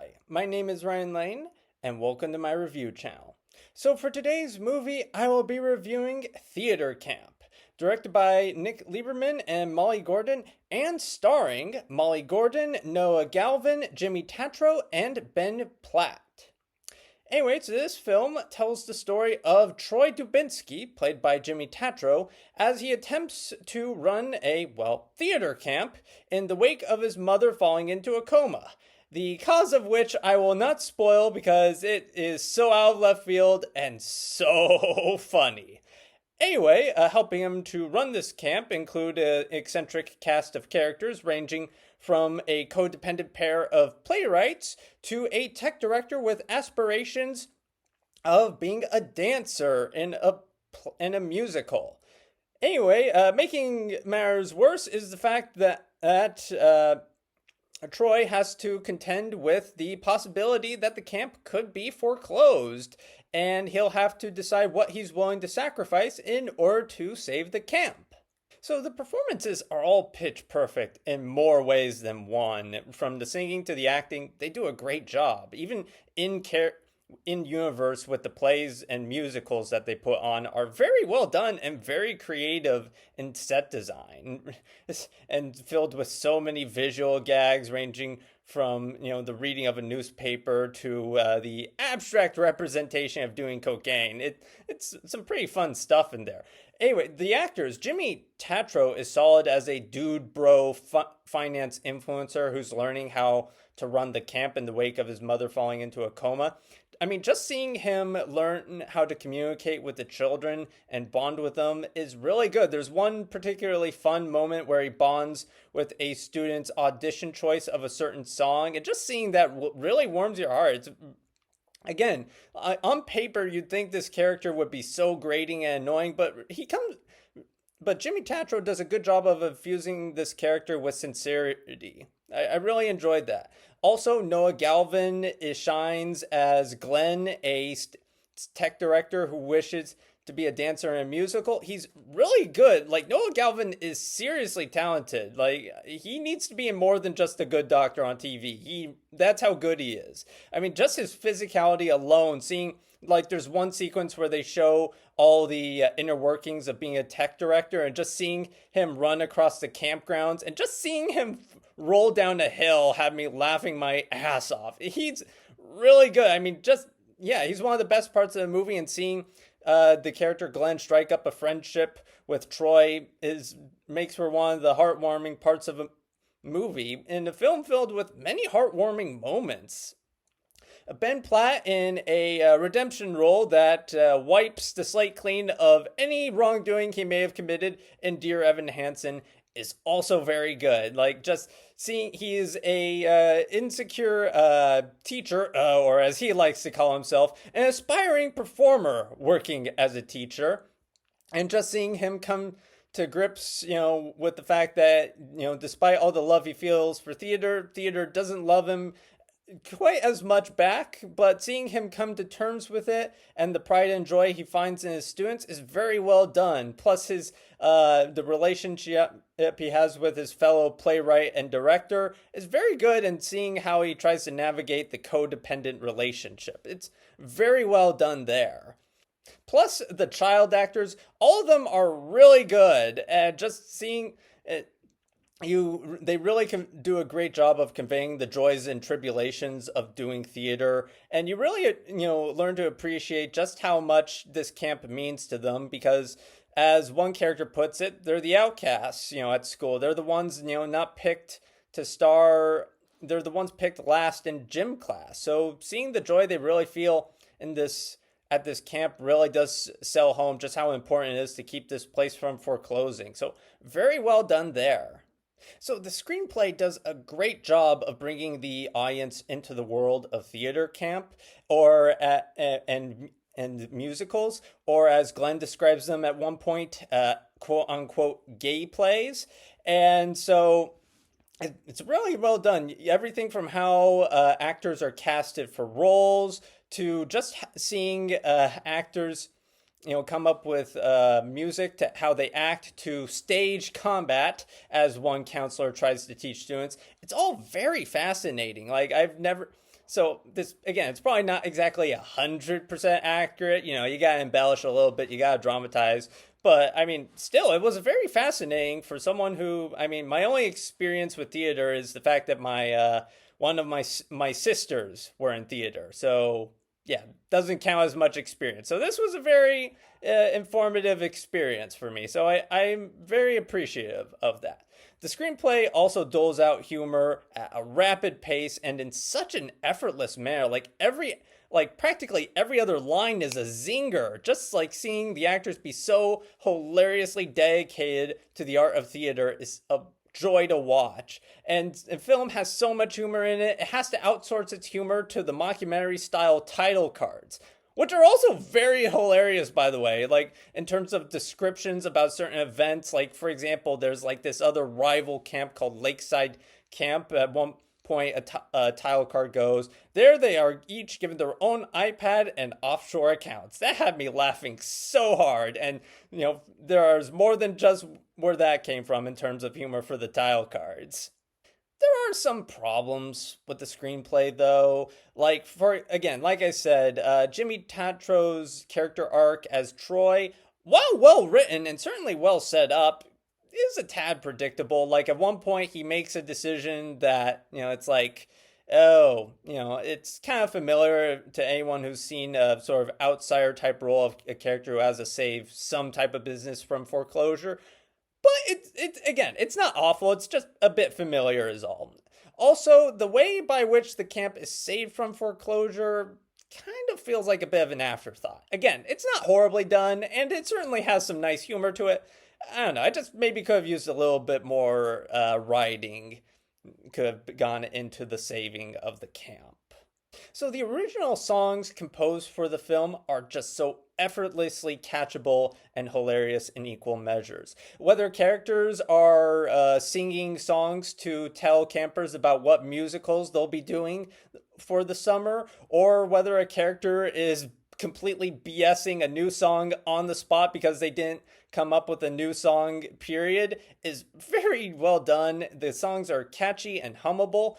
Hi, my name is Ryan Lane, and welcome to my review channel. So for today's movie, I will be reviewing Theater Camp, directed by Nick Lieberman and Molly Gordon, and starring Molly Gordon, Noah Galvin, Jimmy Tatro, and Ben Platt. Anyway, so this film tells the story of Troy Dubinsky, played by Jimmy Tatro, as he attempts to run a, theater camp in the wake of his mother falling into a coma. The cause of which I will not spoil because it is so out of left field and so funny. Anyway, helping him to run this camp include an eccentric cast of characters ranging from a codependent pair of playwrights to a tech director with aspirations of being a dancer in a musical. Anyway, making matters worse is the fact that Troy has to contend with the possibility that the camp could be foreclosed, and he'll have to decide what he's willing to sacrifice in order to save the camp. So the performances are all pitch perfect in more ways than one. From the singing to the acting, they do a great job. Even in universe with the plays and musicals that they put on are very well done and very creative in set design and filled with so many visual gags ranging from the reading of a newspaper to the abstract representation of doing cocaine. It's some pretty fun stuff in there. Anyway, the actors, Jimmy Tatro is solid as a dude bro finance influencer who's learning how to run the camp in the wake of his mother falling into a coma. I mean, just seeing him learn how to communicate with the children and bond with them is really good. There's one particularly fun moment where he bonds with a student's audition choice of a certain song, and just seeing that really warms your heart. Again, on paper, you'd think this character would be so grating and annoying, but Jimmy Tatro does a good job of infusing this character with sincerity. I really enjoyed that. Also, Noah Galvin shines as Glenn, a tech director who wishes to be a dancer in a musical. He's really good. Like, Noah Galvin is seriously talented. Like, he needs to be in more than just a good doctor on TV. That's how good he is. I mean, just his physicality alone, seeing, like, there's one sequence where they show all the inner workings of being a tech director, and just seeing him run across the campgrounds and just seeing him roll down a hill had me laughing my ass off. He's really good. I mean, he's one of the best parts of the movie, and seeing the character Glenn strike up a friendship with Troy makes for one of the heartwarming parts of a movie, in a film filled with many heartwarming moments. Ben Platt in a redemption role that wipes the slate clean of any wrongdoing he may have committed in Dear Evan Hansen is also very good. Like, just seeing he is a insecure teacher, or as he likes to call himself, an aspiring performer working as a teacher, and just seeing him come to grips, with the fact that, despite all the love he feels for theater doesn't love him quite as much back, but seeing him come to terms with it and the pride and joy he finds in his students is very well done. Plus his the relationship he has with his fellow playwright and director is very good, and seeing how he tries to navigate the codependent relationship. It's very well done there. Plus the child actors, all of them are really good, and just seeing it, they really can do a great job of conveying the joys and tribulations of doing theater, and you really learn to appreciate just how much this camp means to them, because as one character puts it, they're the outcasts at school. They're the ones not picked to star. They're the ones picked last in gym class. So seeing the joy they really feel at this camp really does sell home just how important it is to keep this place from foreclosing. So very well done there. So the screenplay does a great job of bringing the audience into the world of theater camp, and musicals, or as Glenn describes them at one point, quote unquote gay plays. And so it's really well done. Everything from how actors are casted for roles to just seeing actors come up with music to how they act, to stage combat, as one counselor tries to teach students. It's all very fascinating. Like, So this again, it's probably not exactly 100% accurate. You gotta embellish a little bit, you gotta dramatize. But I mean, still, it was very fascinating for someone who, I mean, my only experience with theater is the fact that my one of my sisters were in theater. So yeah, doesn't count as much experience. So this was a very informative experience for me. So I'm very appreciative of that. The screenplay also doles out humor at a rapid pace and in such an effortless manner. Practically every other line is a zinger. Just like seeing the actors be so hilariously dedicated to the art of theater is a joy to watch. And the film has so much humor in it, it has to outsource its humor to the mockumentary style title cards, which are also very hilarious, by the way. Like, in terms of descriptions about certain events, like, for example, there's like this other rival camp called Lakeside Camp. At one point, a title card goes, there they are each given their own iPad and offshore accounts. That had me laughing so hard. And, there's more than just where that came from in terms of humor for the title cards. There are some problems with the screenplay, though. Like I said, Jimmy Tatro's character arc as Troy, while well written and certainly well set up, is a tad predictable. Like, at one point, he makes a decision that, it's like, oh, it's kind of familiar to anyone who's seen a sort of outsider type role of a character who has to save some type of business from foreclosure. But it's not awful. It's just a bit familiar is all. Also, the way by which the camp is saved from foreclosure kind of feels like a bit of an afterthought. Again, it's not horribly done, and it certainly has some nice humor to it. I don't know. I just maybe could have used a little bit more writing. Could have gone into the saving of the camp. So the original songs composed for the film are just so effortlessly catchable and hilarious in equal measures. Whether characters are singing songs to tell campers about what musicals they'll be doing for the summer, or whether a character is completely BSing a new song on the spot because they didn't come up with a new song, period, is very well done. The songs are catchy and hummable.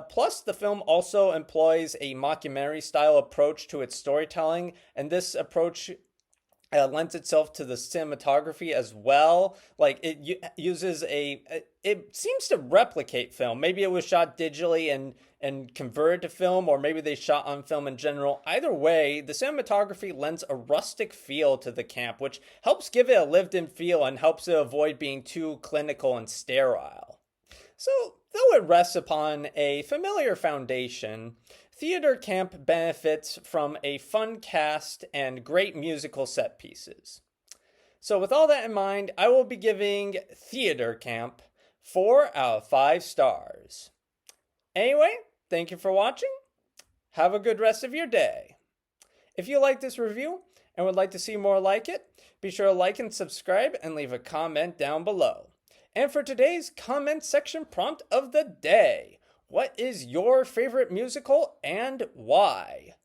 Plus, the film also employs a mockumentary style approach to its storytelling, and this approach lends itself to the cinematography as well. Like, it uses it seems to replicate film. Maybe it was shot digitally and converted to film, or maybe they shot on film in general. Either way, the cinematography lends a rustic feel to the camp, which helps give it a lived-in feel and helps it avoid being too clinical and sterile. So, though it rests upon a familiar foundation, Theater Camp benefits from a fun cast and great musical set pieces. So with all that in mind, I will be giving Theater Camp 4 out of 5 stars. Anyway, thank you for watching. Have a good rest of your day. If you like this review and would like to see more like it, be sure to like and subscribe and leave a comment down below. And for today's comment section prompt of the day, what is your favorite musical and why?